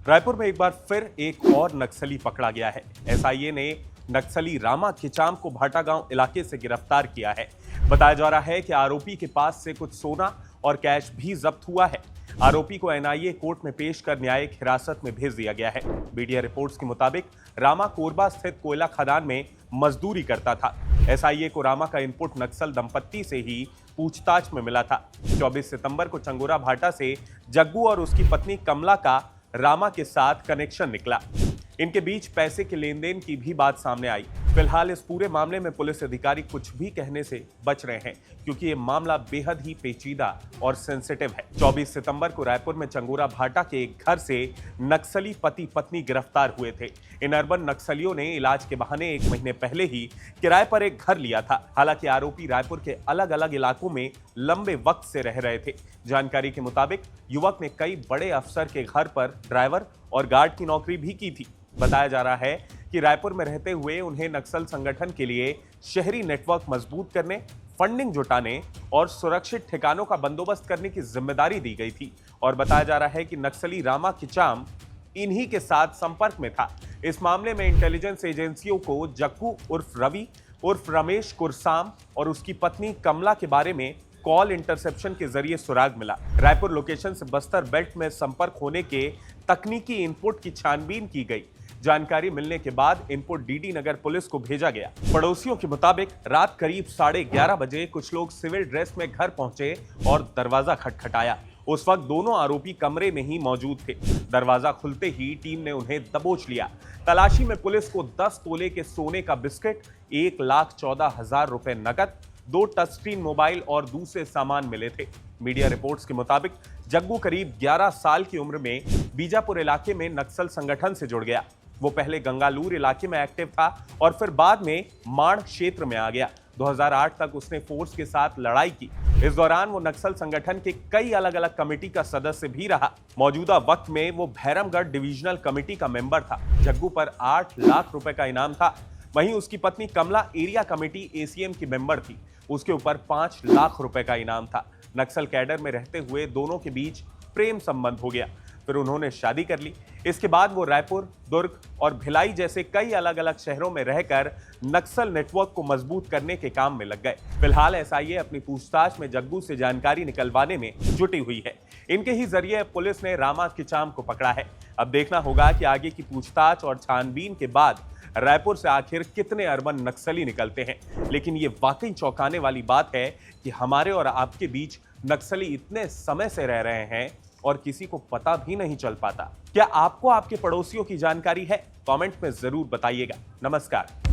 रायपुर में एक बार फिर एक और नक्सली पकड़ा गया है। एसआईए ने नक्सली रामा खिचाम को भाटागांव इलाके से गिरफ्तार किया है। बताया जा रहा है कि आरोपी के पास से कुछ सोना और कैश भी जब्त हुआ है। आरोपी को एनआईए कोर्ट में पेश कर न्यायिक हिरासत में भेज दिया गया है। मीडिया रिपोर्ट्स के मुताबिक रामा कोरबा स्थित कोयला खदान में मजदूरी करता था। एसआईए को रामा का इनपुट नक्सल दंपत्ति से ही पूछताछ में मिला था। 24 सितंबर को चंगोरा भाटा से जग्गू और उसकी पत्नी कमला का रामा के साथ कनेक्शन निकला। इनके बीच पैसे के लेन देन की भी बात सामने आई। फिलहाल इस पूरे मामले में पुलिस अधिकारी कुछ भी कहने से बच रहे हैं, क्योंकि ये मामला बेहद ही पेचीदा और सेंसिटिव है। 24 सितंबर को रायपुर में चंगोरा भाटा के एक घर से नक्सली पति पत्नी गिरफ्तार हुए थे। इन अर्बन नक्सलियों ने इलाज के बहाने 1 महीने पहले ही किराए पर एक घर लिया था। हालांकि आरोपी रायपुर के अलग अलग इलाकों में लंबे वक्त से रह रहे थे। जानकारी के मुताबिक युवक ने कई बड़े अफसर के घर पर ड्राइवर और गार्ड की नौकरी भी की थी। बताया जा रहा है कि रायपुर में रहते हुए उन्हें नक्सल संगठन के लिए शहरी नेटवर्क मजबूत करने, फंडिंग जुटाने और सुरक्षित ठिकानों का बंदोबस्त करने की जिम्मेदारी दी गई थी। और बताया जा रहा है कि नक्सली रामा खिचाम इन्हीं के साथ संपर्क में था। इस मामले में इंटेलिजेंस एजेंसियों को जग्गू उर्फ रवि उर्फ रमेश कुरसाम और उसकी पत्नी कमला के बारे में कॉल इंटरसेप्शन के जरिए सुराग मिला। रायपुर लोकेशन से बस्तर बेल्ट में संपर्क होने के तकनीकी इनपुट की छानबीन की गई। जानकारी मिलने के बाद इनपुट डीडी नगर पुलिस को भेजा गया। पड़ोसियों के मुताबिक रात करीब 11:30 बजे कुछ लोग सिविल ड्रेस में घर पहुंचे और दरवाजा खटखटाया। उस वक्त दोनों आरोपी कमरे में ही मौजूद थे। दरवाजा खुलते ही टीम ने उन्हें दबोच लिया। तलाशी में पुलिस को 10 तोले के सोने का बिस्किट, 1,14,000 रुपए नकद, 2 टच स्क्रीन मोबाइल और दूसरे सामान मिले थे। मीडिया रिपोर्ट्स के मुताबिक जग्गू करीब 11 साल की उम्र में बीजापुर इलाके में नक्सल संगठन से जुड़ गया। वो पहले गंगालूर इलाके में एक्टिव था और फिर बाद में माड़ क्षेत्र में आ गया। 2008 तक उसने फोर्स के साथ लड़ाई की। इस दौरान वो नक्सल संगठन के कई अलग अलग कमेटी का सदस्य भी रहा। मौजूदा वक्त में वो भैरमगढ़ डिविजनल कमेटी का मेंबर था। जग्गू पर 8 लाख रुपए का इनाम था। वहीं उसकी पत्नी कमला एरिया कमेटी एसीएम की मेंबर थी। उसके ऊपर 5 लाख रुपए का इनाम था। नक्सल कैडर में रहते हुए दोनों के बीच प्रेम संबंध हो गया। फिर उन्होंने शादी कर ली। इसके बाद वो रायपुर, दुर्ग और भिलाई जैसे कई अलग अलग शहरों में रहकर नक्सल नेटवर्क को मजबूत करने के काम में लग गए। फिलहाल एसआईए अपनी पूछताछ में जग्गू से जानकारी निकलवाने में जुटी हुई है। इनके ही जरिए पुलिस ने रामा खिचाम को पकड़ा है। अब देखना होगा कि आगे की पूछताछ और छानबीन के बाद रायपुर से आखिर कितने अर्बन नक्सली निकलते हैं। लेकिन ये वाकई चौंकाने वाली बात है कि हमारे और आपके बीच नक्सली इतने समय से रह रहे हैं और किसी को पता भी नहीं चल पाता। क्या आपको आपके पड़ोसियों की जानकारी है? कमेंट में जरूर बताइएगा। नमस्कार।